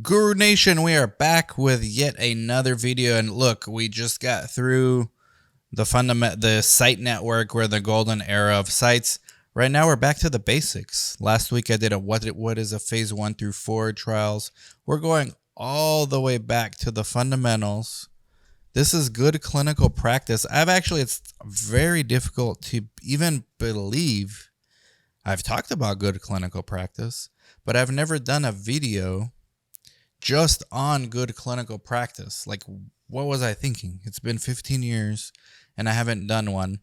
Guru Nation, we are back with yet another video. And look, we just got through the site network, where the golden era of sites. Right now, we're back to the basics. Last week, I did a what is a phase 1 through 4 trials. We're going all the way back to the fundamentals. This is good clinical practice. It's very difficult to even believe I've talked about good clinical practice, but I've never done a video just on good clinical practice. Like, what was I thinking? It's been 15 years and I haven't done one.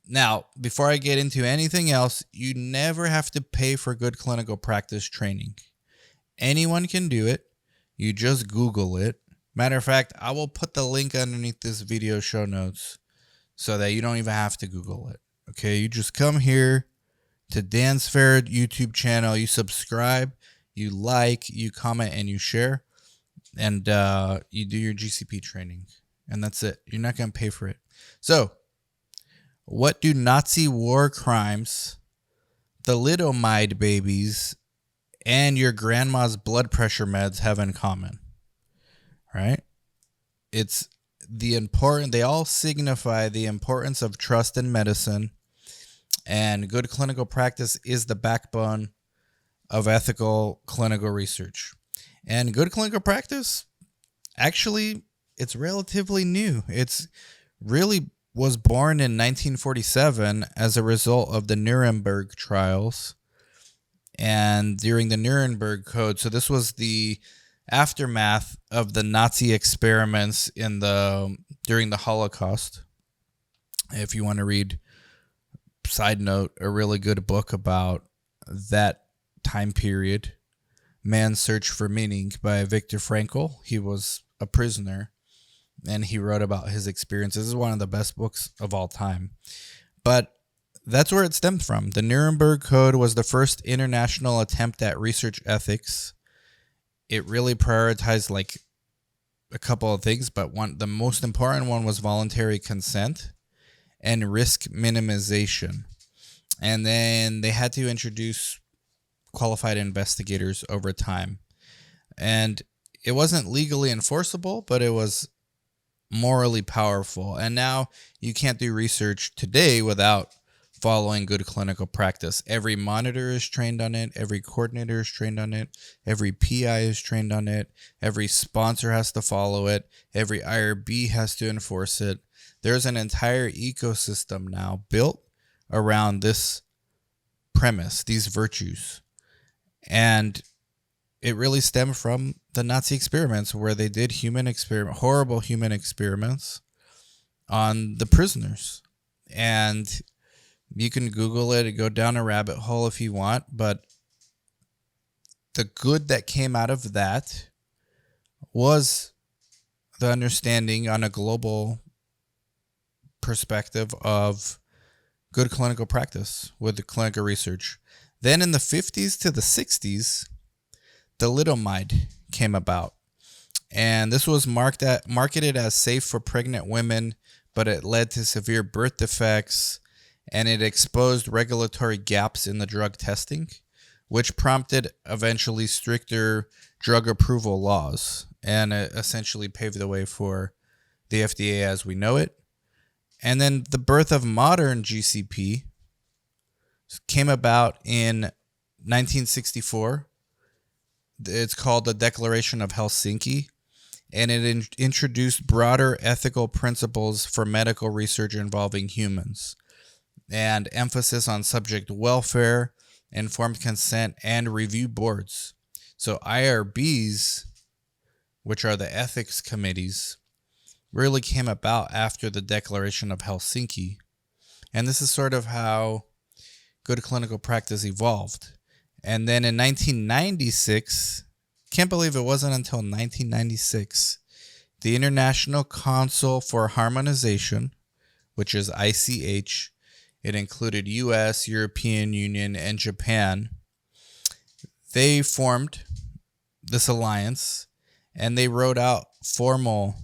Now, before I get into anything else, you never have to pay for good clinical practice training. Anyone can do it. You just Google it. Matter of fact, I will put the link underneath this video show notes so that you don't even have to Google it. Okay, you just come here to Dan Sphere YouTube channel, you subscribe, you like, you comment, and you share, and you do your GCP training, and that's it. You're not going to pay for it. So, what do Nazi war crimes, thalidomide babies, and your grandma's blood pressure meds have in common? Right? They all signify the importance of trust in medicine, and good clinical practice is the backbone of ethical clinical research. And good clinical practice, actually, it's relatively new. It's really was born in 1947 as a result of the Nuremberg trials and during the Nuremberg Code. So this was the aftermath of the Nazi experiments during the Holocaust. If you want to read, side note, a really good book about that time period, Man's Search for Meaning by Viktor Frankl. He was a prisoner and he wrote about his experiences. This is one of the best books of all time. But that's where it stemmed from. The Nuremberg Code was the first international attempt at research ethics. It really prioritized like a couple of things, but the most important one was voluntary consent and risk minimization. And then they had to introduce qualified investigators over time. And it wasn't legally enforceable, but it was morally powerful. And now you can't do research today without following good clinical practice. Every monitor is trained on it. Every coordinator is trained on it. Every PI is trained on it. Every sponsor has to follow it. Every IRB has to enforce it. There's an entire ecosystem now built around this premise, these virtues. And it really stemmed from the Nazi experiments, where they did horrible human experiments on the prisoners. And you can Google it and go down a rabbit hole if you want, but the good that came out of that was the understanding on a global perspective of good clinical practice with the clinical research. Then in the 50s to the 60s, thalidomide came about. And this was marketed as safe for pregnant women, but it led to severe birth defects, and it exposed regulatory gaps in the drug testing, which prompted eventually stricter drug approval laws, and it essentially paved the way for the FDA as we know it. And then the birth of modern GCP came about in 1964. It's called the Declaration of Helsinki, and it introduced broader ethical principles for medical research involving humans, and emphasis on subject welfare, informed consent, and review boards. So IRBs, which are the ethics committees, really came about after the Declaration of Helsinki. And this is sort of how good clinical practice evolved. And then in 1996, can't believe it wasn't until 1996, the International Council for Harmonization, which is ICH, it included US, European Union, and Japan. They formed this alliance, and they wrote out formal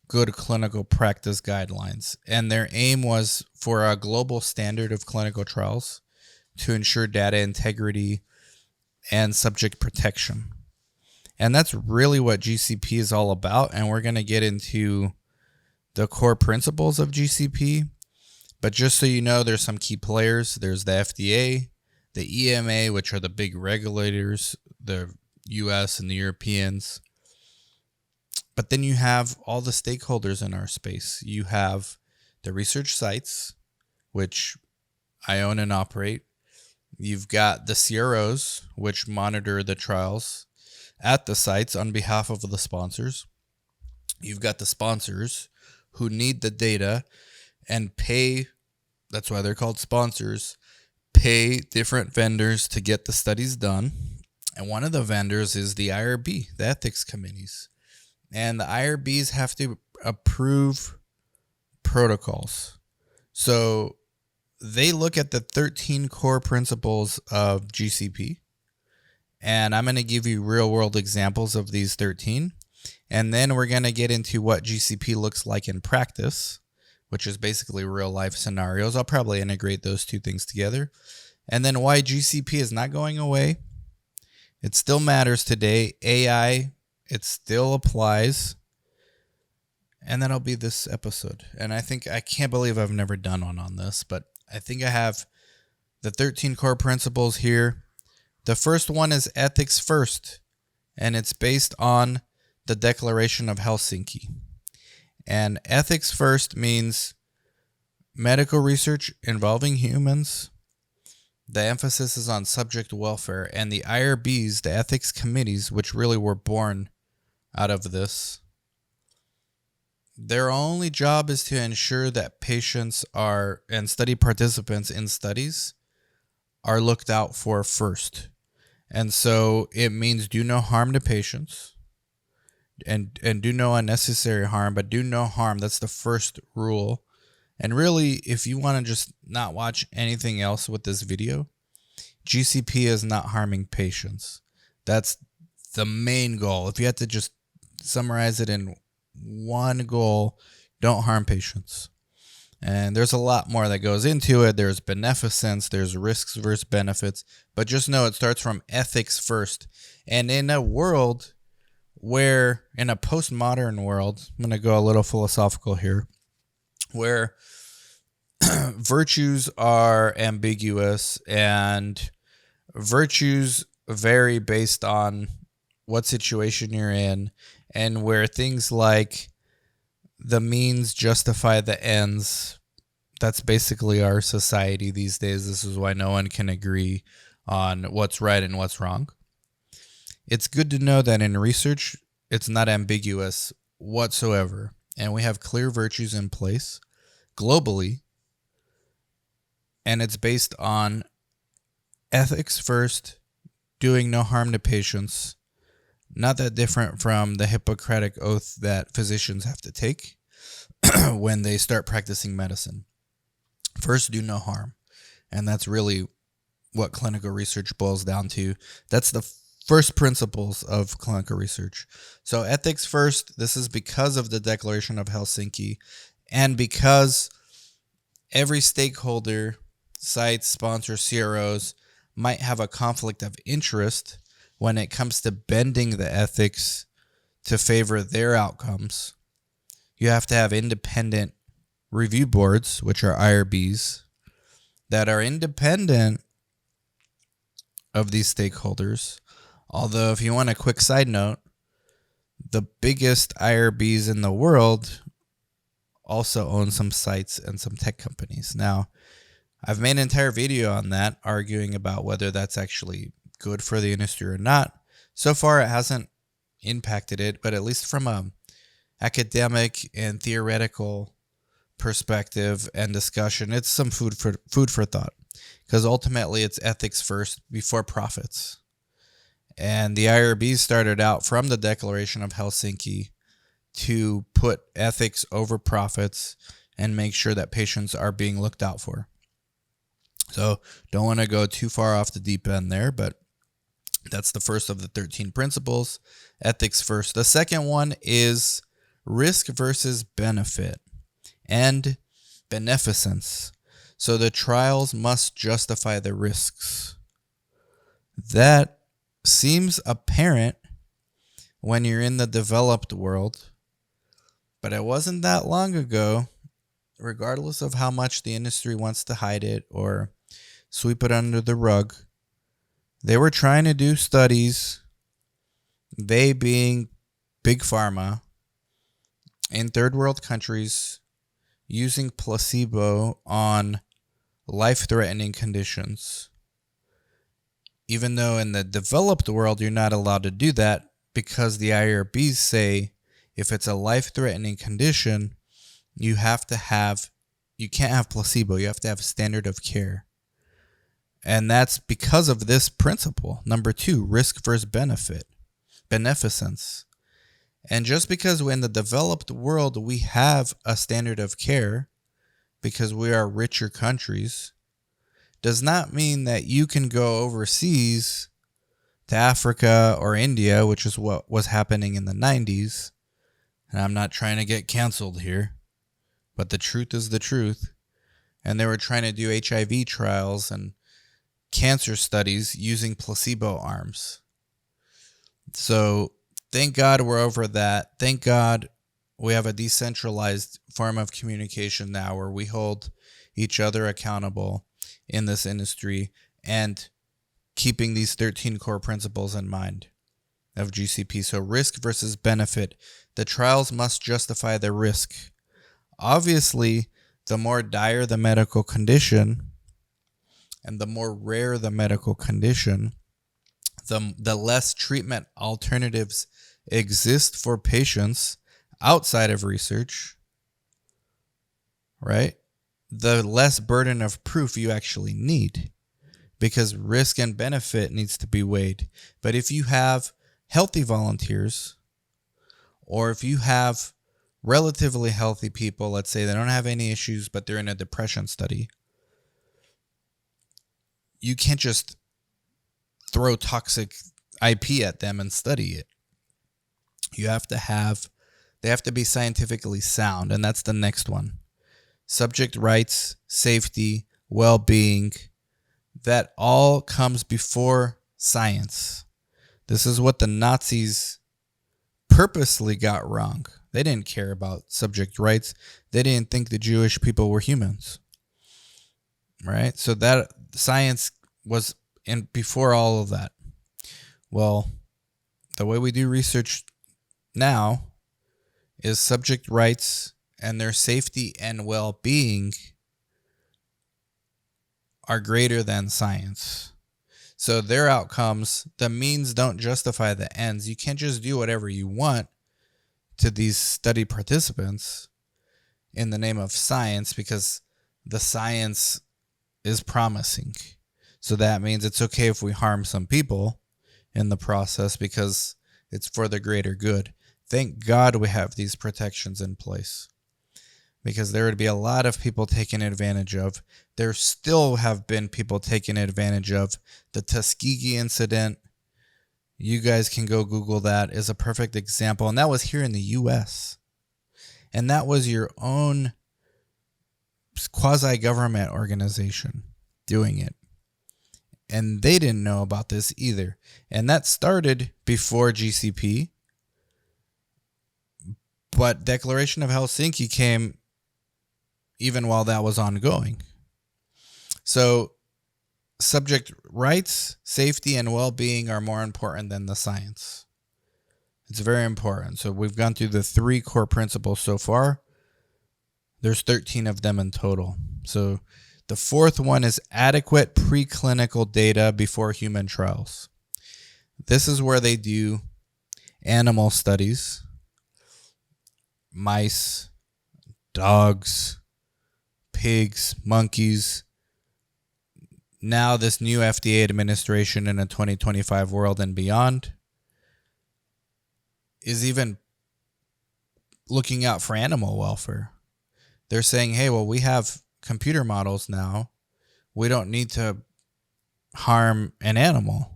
good clinical practice guidelines. And their aim was for a global standard of clinical trials to ensure data integrity and subject protection. And that's really what GCP is all about. And we're going to get into the core principles of GCP. But just so you know, there's some key players. There's the FDA, the EMA, which are the big regulators, the US and the Europeans. But then you have all the stakeholders in our space. You have the research sites, which I own and operate. You've got the CROs, which monitor the trials at the sites on behalf of the sponsors. You've got the sponsors who need the data and pay, that's why they're called sponsors, pay different vendors to get the studies done. And one of the vendors is the IRB, the ethics committees. And the IRBs have to approve protocols. So they look at the 13 core principles of GCP. And I'm going to give you real world examples of these 13. And then we're going to get into what GCP looks like in practice, which is basically real life scenarios. I'll probably integrate those two things together. And then why GCP is not going away. It still matters today. AI, it still applies. And that'll be this episode. And I can't believe I've never done one on this, but I think I have the 13 core principles here. The first one is ethics first, and it's based on the Declaration of Helsinki. And ethics first means medical research involving humans. The emphasis is on subject welfare, and the IRBs, the ethics committees, which really were born out of this, their only job is to ensure that patients and study participants in studies are looked out for first. And so it means do no harm to patients and do no unnecessary harm, but do no harm. That's the first rule. And really, if you want to just not watch anything else with this video, GCP is not harming patients. That's the main goal. If you had to just summarize it in one goal, don't harm patients. And there's a lot more that goes into it. There's beneficence, there's risks versus benefits, but just know it starts from ethics first. And in a world where, in a postmodern world, I'm going to go a little philosophical here, where virtues are ambiguous and virtues vary based on what situation you're in, and where things like the means justify the ends. That's basically our society these days. This is why no one can agree on what's right and what's wrong. It's good to know that in research, it's not ambiguous whatsoever. And we have clear virtues in place globally. And it's based on ethics first, doing no harm to patients. Not that different from the Hippocratic oath that physicians have to take when they start practicing medicine. First, do no harm. And that's really what clinical research boils down to. That's the first principles of clinical research. So ethics first, this is because of the Declaration of Helsinki and because every stakeholder, sites, sponsors, CROs might have a conflict of interest when it comes to bending the ethics to favor their outcomes. You have to have independent review boards, which are IRBs, that are independent of these stakeholders. Although, if you want a quick side note, the biggest IRBs in the world also own some sites and some tech companies. Now, I've made an entire video on that, arguing about whether that's actually good for the industry or not. So far, it hasn't impacted it, but at least from a academic and theoretical perspective and discussion, it's some food for thought, because ultimately it's ethics first before profits. And the IRB started out from the Declaration of Helsinki to put ethics over profits and make sure that patients are being looked out for. So don't want to go too far off the deep end there, but that's the first of the 13 principles, ethics first. The second one is risk versus benefit and beneficence. So the trials must justify the risks. That seems apparent when you're in the developed world. But it wasn't that long ago, regardless of how much the industry wants to hide it or sweep it under the rug, they were trying to do studies, they being big pharma, in third world countries using placebo on life-threatening conditions. Even though in the developed world you're not allowed to do that because the IRBs say if it's a life-threatening condition, you can't have placebo, you have to have standard of care. And that's because of this principle. Number 2, risk versus beneficence. And just because in the developed world we have a standard of care because we are richer countries, does not mean that you can go overseas to Africa or India, which is what was happening in the 90s. And I'm not trying to get canceled here, but the truth is the truth. And they were trying to do HIV trials and cancer studies using placebo arms. So thank God we're over that. Thank God we have a decentralized form of communication now where we hold each other accountable in this industry and keeping these 13 core principles in mind of GCP. So risk versus benefit. The trials must justify the risk. Obviously, the more dire the medical condition and the more rare the medical condition, the less treatment alternatives exist for patients outside of research, right? The less burden of proof you actually need because risk and benefit needs to be weighed. But if you have healthy volunteers or if you have relatively healthy people, let's say they don't have any issues, but they're in a depression study, you can't just throw toxic IP at them and study it. They have to be scientifically sound, and that's the next one. Subject rights, safety, well-being, that all comes before science. This is what the Nazis purposely got wrong. They didn't care about subject rights. They didn't think the Jewish people were humans. Right? So that science was in before all of that. Well, the way we do research now is subject rights and their safety and well-being are greater than science. So their outcomes, the means don't justify the ends. You can't just do whatever you want to these study participants in the name of science because the science is promising. So that means it's okay if we harm some people in the process because it's for the greater good. Thank God we have these protections in place because there would be a lot of people taken advantage of. There still have been people taken advantage of. The Tuskegee incident, you guys can go Google that, is a perfect example. And that was here in the U.S. And that was your own quasi-government organization doing it. And they didn't know about this either. And that started before GCP. But Declaration of Helsinki came even while that was ongoing. So subject rights, safety, and well-being are more important than the science. It's very important. So we've gone through the 3 core principles so far. There's 13 of them in total. So the 4th one is adequate preclinical data before human trials. This is where they do animal studies, mice, dogs, pigs, monkeys. Now this new FDA administration in a 2025 world and beyond is even looking out for animal welfare. They're saying, hey, well, we have computer models now. We don't need to harm an animal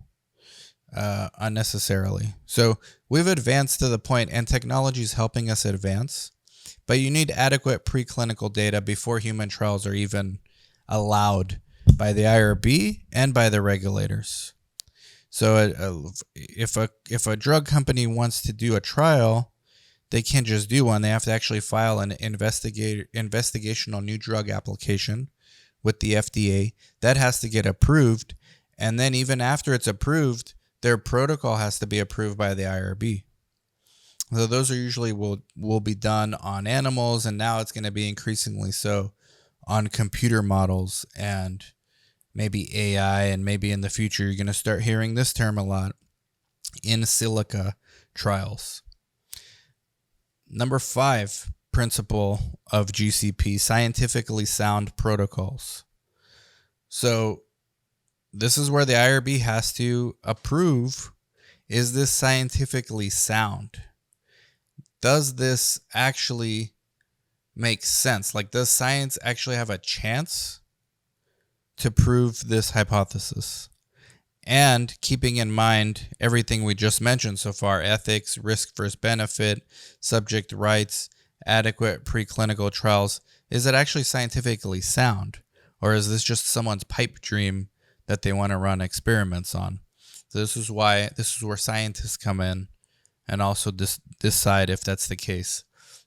unnecessarily. So we've advanced to the point, and technology is helping us advance, but you need adequate preclinical data before human trials are even allowed by the IRB and by the regulators. So if a drug company wants to do a trial, they can't just do one. They have to actually file an investigational new drug application with the FDA. That has to get approved. And then even after it's approved, their protocol has to be approved by the IRB. So those are usually will be done on animals, and now it's going to be increasingly so on computer models and maybe AI, and maybe in the future you're going to start hearing this term a lot, in silico trials. Number 5 principle of GCP, scientifically sound protocols. So this is where the IRB has to approve, is this scientifically sound? Does this actually make sense? Like, does science actually have a chance to prove this hypothesis? And keeping in mind everything we just mentioned so far, ethics, risk versus benefit, subject rights, adequate preclinical trials, is it actually scientifically sound? Or is this just someone's pipe dream that they want to run experiments on? So this is where scientists come in and also decide if that's the case.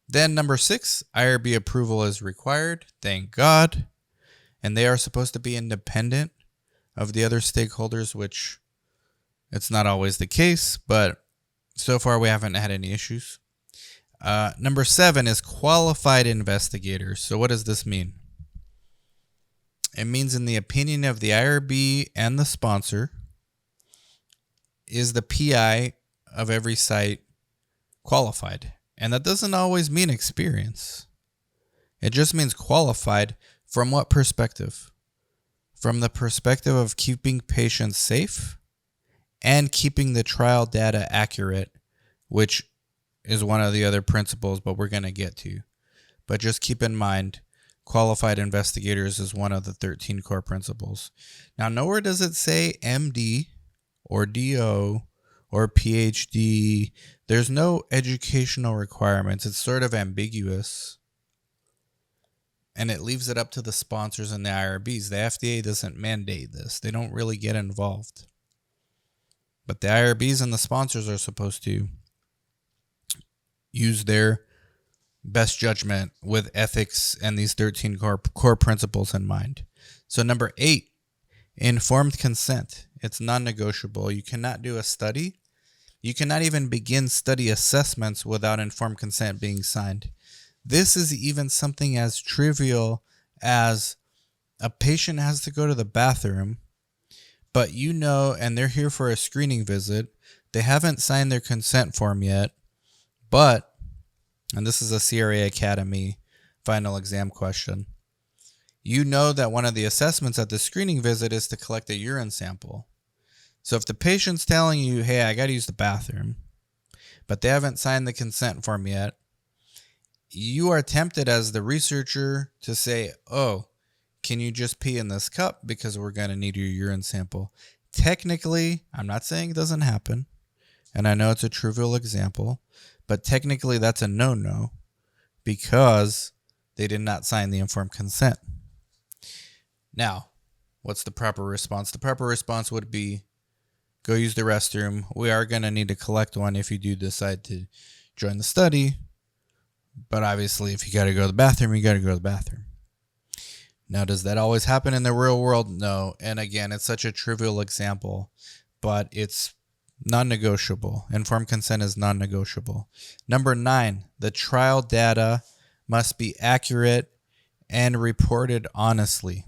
Then number 6, IRB approval is required. Thank God. And they are supposed to be independent of the other stakeholders, which it's not always the case, but so far we haven't had any issues. Number 7 is qualified investigators. So what does this mean? It means, in the opinion of the IRB and the sponsor, is the PI of every site qualified? And that doesn't always mean experience. It just means qualified. From what perspective? From the perspective of keeping patients safe and keeping the trial data accurate, which is one of the other principles, but we're going to get to. But just keep in mind, qualified investigators is one of the 13 core principles. Now, nowhere does it say MD or DO or PhD. There's no educational requirements. It's sort of ambiguous. And it leaves it up to the sponsors and the IRBs. The FDA doesn't mandate this. They don't really get involved. But the IRBs and the sponsors are supposed to use their best judgment with ethics and these 13 core principles in mind. So number 8, informed consent. It's non-negotiable. You cannot do a study. You cannot even begin study assessments without informed consent being signed. This is even something as trivial as a patient has to go to the bathroom, but and they're here for a screening visit. They haven't signed their consent form yet, but, and this is a CRA Academy final exam question, that one of the assessments at the screening visit is to collect a urine sample. So if the patient's telling you, hey, I got to use the bathroom, but they haven't signed the consent form yet, you are tempted as the researcher to say, oh, can you just pee in this cup because we're going to need your urine sample? Technically, I'm not saying it doesn't happen, and I know it's a trivial example, but technically that's a no-no because they did not sign the informed consent. Now, what's the proper response? The proper response would be, go use the restroom. We are going to need to collect one if you do decide to join the study. But obviously, if you got to go to the bathroom, you got to go to the bathroom. Now, does that always happen in the real world? No. And again, it's such a trivial example, but it's non-negotiable. Informed consent is non-negotiable. Number 9, the trial data must be accurate and reported honestly.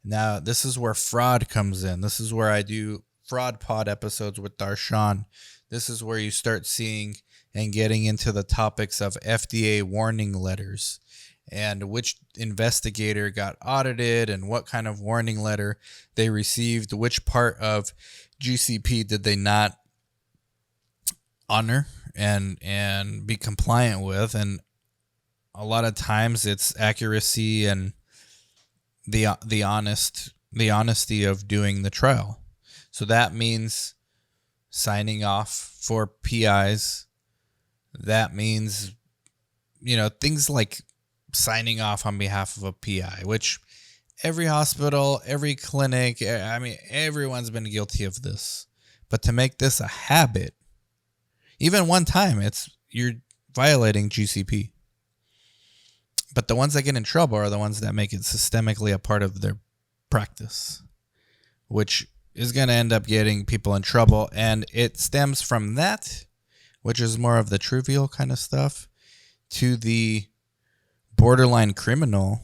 Now, this is where fraud comes in. This is where I do fraud pod episodes with Darshan. This is where you start seeing and getting into the topics of FDA warning letters and which investigator got audited and what kind of warning letter they received, which part of GCP did they not honor and be compliant with. And a lot of times it's accuracy and the honesty of doing the trial. So that means signing off for PIs. That means, things like signing off on behalf of a PI, which every hospital, every clinic, everyone's been guilty of this. But to make this a habit, even one time, you're violating GCP. But the ones that get in trouble are the ones that make it systemically a part of their practice, which is going to end up getting people in trouble. And it stems from that, which is more of the trivial kind of stuff, to the borderline criminal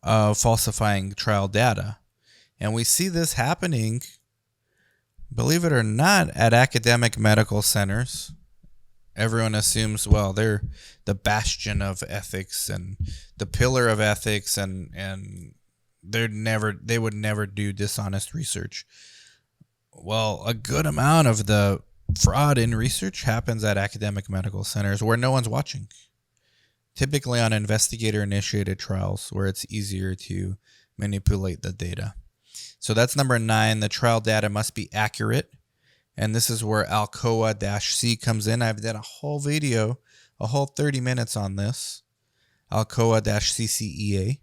of falsifying trial data. And we see this happening, believe it or not, at academic medical centers. Everyone assumes, well, they're the bastion of ethics and the pillar of ethics, and they would never do dishonest research. Well, a good amount of the fraud in research happens at academic medical centers where no one's watching. Typically on investigator-initiated trials where it's easier to manipulate the data. So that's number 9. The trial data must be accurate. And this is where Alcoa-C comes in. I've done a whole video, a whole 30 minutes on this. Alcoa-CCEA.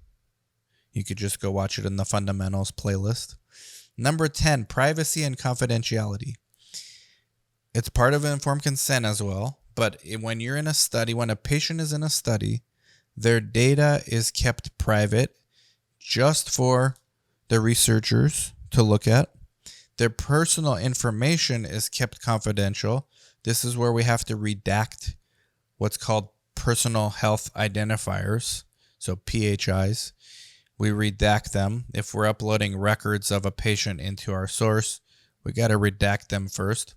You could just go watch it in the fundamentals playlist. Number 10, privacy and confidentiality. It's part of informed consent as well. But when you're in a study, when a patient is in a study, their data is kept private just for the researchers to look at. Their personal information is kept confidential. This is where we have to redact what's called personal health identifiers, so PHIs. We redact them. If we're uploading records of a patient into our source, we got to redact them first.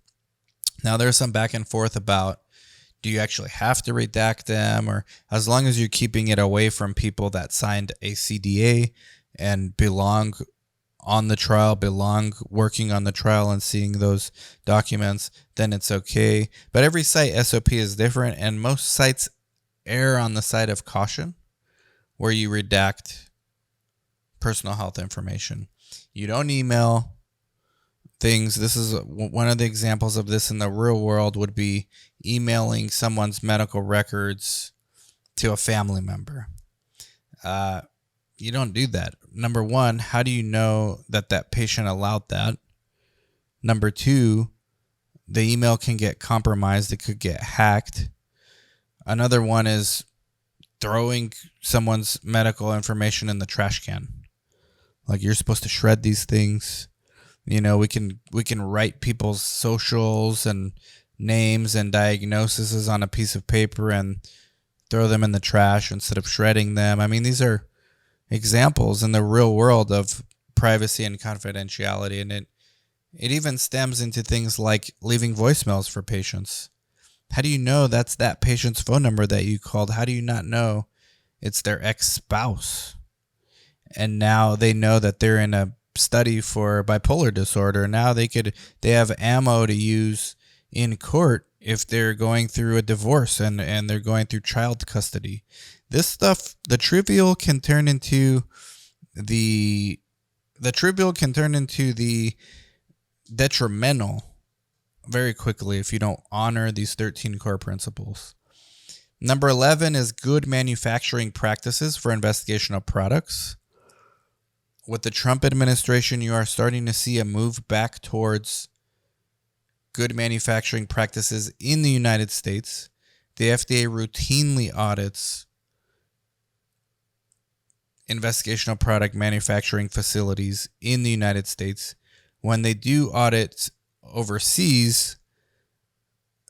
Now, there's some back and forth about, do you actually have to redact them? Or as long as you're keeping it away from people that signed a CDA and belong on the trial, belong working on the trial and seeing those documents, then it's okay. But every site SOP is different, and most sites err on the side of caution where you redact personal health information. You don't email things. This is one of the examples of this in the real world would be emailing someone's medical records to a family member. You don't do that. Number 1, how do you know that that patient allowed that? Number 2, the email can get compromised. It could get hacked. Another one is throwing someone's medical information in the trash can. Like, you're supposed to shred these things. You know, we can write people's socials and names and diagnoses on a piece of paper and throw them in the trash instead of shredding them. I mean, these are examples in the real world of privacy and confidentiality, and it even stems into things like leaving voicemails for patients. How do you know that's that patient's phone number that you called? How do you not know it's their ex-spouse? And now they know that they're in a study for bipolar disorder. Now they have ammo to use in court if they're going through a divorce and they're going through child custody. This stuff, the trivial can turn into the detrimental very quickly if you don't honor these 13 core principles. Number 11 is good manufacturing practices for investigational products. With the Trump administration, you are starting to see a move back towards good manufacturing practices in the United States. The FDA routinely audits investigational product manufacturing facilities in the United States. When they do audits overseas,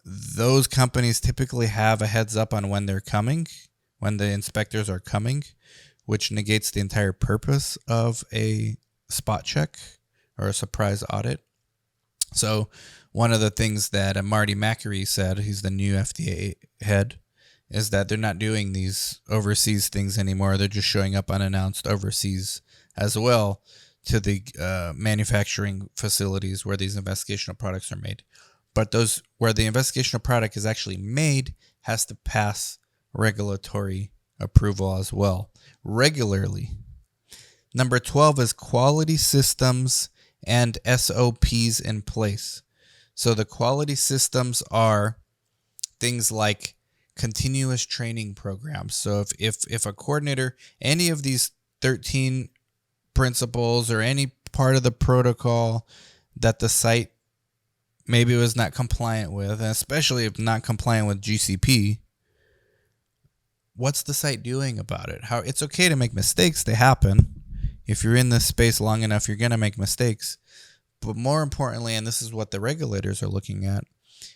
those companies typically have a heads up on when they're coming, when the inspectors are coming, which negates the entire purpose of a spot check or a surprise audit. So one of the things that Marty Makary said, he's the new FDA head, is that they're not doing these overseas things anymore. They're just showing up unannounced overseas as well to the manufacturing facilities where these investigational products are made. But those where the investigational product is actually made has to pass regulatory approval as well, regularly. Number 12 is quality systems and SOPs in place. So the quality systems are things like continuous training programs. So if a coordinator, any of these 13 principles or any part of the protocol that the site maybe it was not compliant with, and especially if not compliant with GCP, what's the site doing about it? How it's okay to make mistakes, they happen. If you're in this space long enough, you're going to make mistakes. But more importantly, and this is what the regulators are looking at,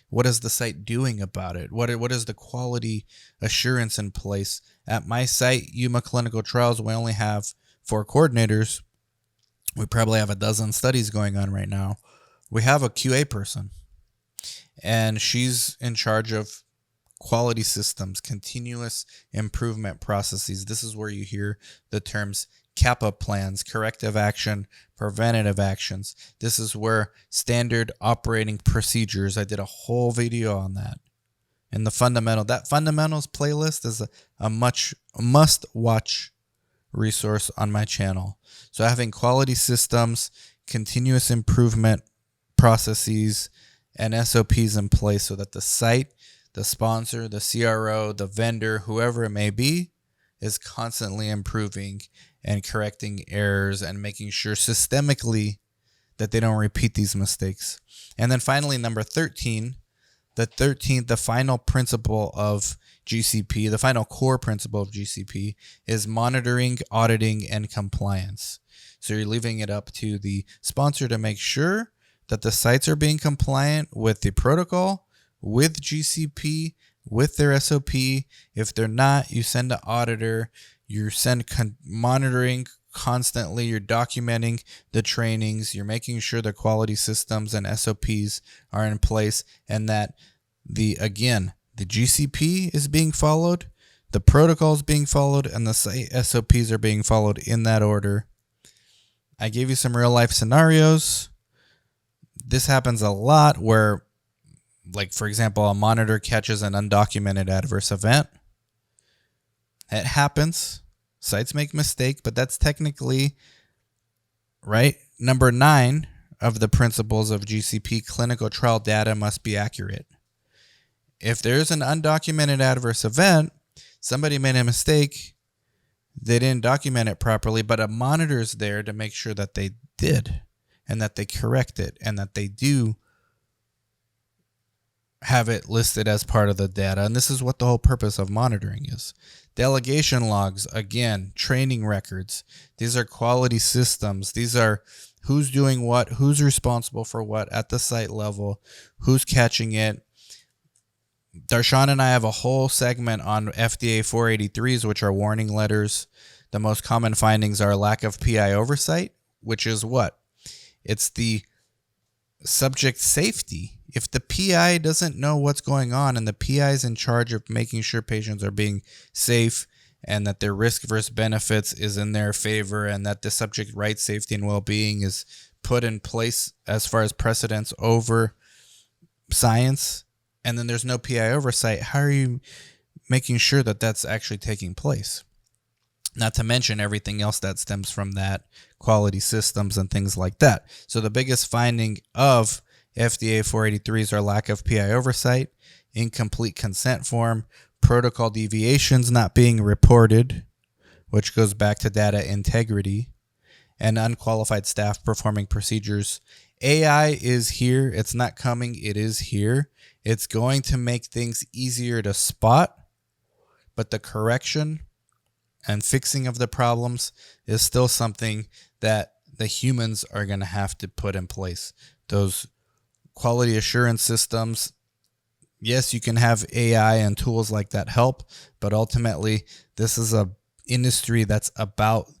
what is the site doing about it? What is the quality assurance in place? At my site, Yuma Clinical Trials, we only have 4 coordinators. We probably have a dozen studies going on right now. We have a QA person, and she's in charge of quality systems, continuous improvement processes. This is where you hear the terms CAPA plans, corrective action, preventative actions. This is where standard operating procedures, I did a whole video on that. And that fundamentals playlist is a must-watch resource on my channel. So having quality systems, continuous improvement processes, and SOPs in place so that the site, the sponsor, the CRO, the vendor, whoever it may be, is constantly improving and correcting errors and making sure systemically that they don't repeat these mistakes. And then finally, number 13, the final principle of GCP, the final core principle of GCP is monitoring, auditing, and compliance. So you're leaving it up to the sponsor to make sure that the sites are being compliant with the protocol, with GCP, with their SOP. If they're not, you send an auditor. You send monitoring constantly. You're documenting the trainings. You're making sure the quality systems and SOPs are in place, and that the GCP is being followed, the protocol is being followed, and the site SOPs are being followed in that order. I gave you some real life scenarios. This happens a lot where, like, for example, a monitor catches an undocumented adverse event. It happens. Sites make mistakes, but that's technically, right? Number 9 of the principles of GCP, clinical trial data must be accurate. If there's an undocumented adverse event, somebody made a mistake, they didn't document it properly, but a monitor is there to make sure that they did and that they correct it and that they do have it listed as part of the data. And this is what the whole purpose of monitoring is. Delegation logs, again, training records. These are quality systems. These are who's doing what, who's responsible for what at the site level, who's catching it. Darshan and I have a whole segment on FDA 483s, which are warning letters. The most common findings are lack of PI oversight, which is what? It's the subject safety. If the PI doesn't know what's going on and the PI is in charge of making sure patients are being safe and that their risk versus benefits is in their favor and that the subject right safety and well-being is put in place as far as precedence over science, and then there's no PI oversight, how are you making sure that that's actually taking place? Not to mention everything else that stems from that, quality systems and things like that. So the biggest finding of FDA 483s are lack of PI oversight, incomplete consent form, protocol deviations not being reported, which goes back to data integrity, and unqualified staff performing procedures. AI is here. It's not coming. It is here. It's going to make things easier to spot, but the correction and fixing of the problems is still something that the humans are going to have to put in place. Those quality assurance systems, yes, you can have AI and tools like that help, but ultimately this is a industry that's about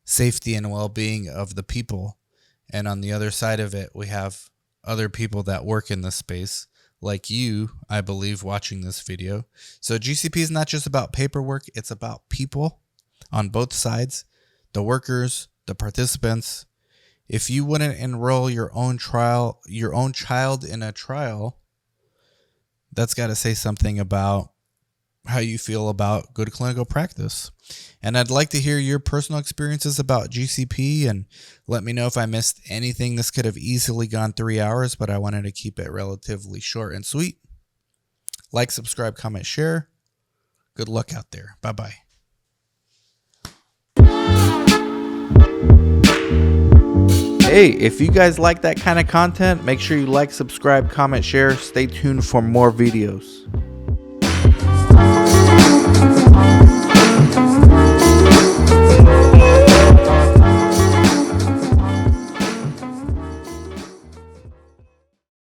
safety and well-being of the people. And on the other side of it, we have other people that work in this space, like you, I believe, watching this video. So GCP is not just about paperwork, it's about people on both sides, the workers, the participants. If you wouldn't enroll your own child in a trial, that's got to say something about how you feel about good clinical practice. And I'd like to hear your personal experiences about GCP and let me know if I missed anything. This could have easily gone 3 hours, but I wanted to keep it relatively short and sweet. Like, subscribe, comment, share. Good luck out there. Bye-bye. Hey, if you guys like that kind of content, make sure you like, subscribe, comment, share. Stay tuned for more videos.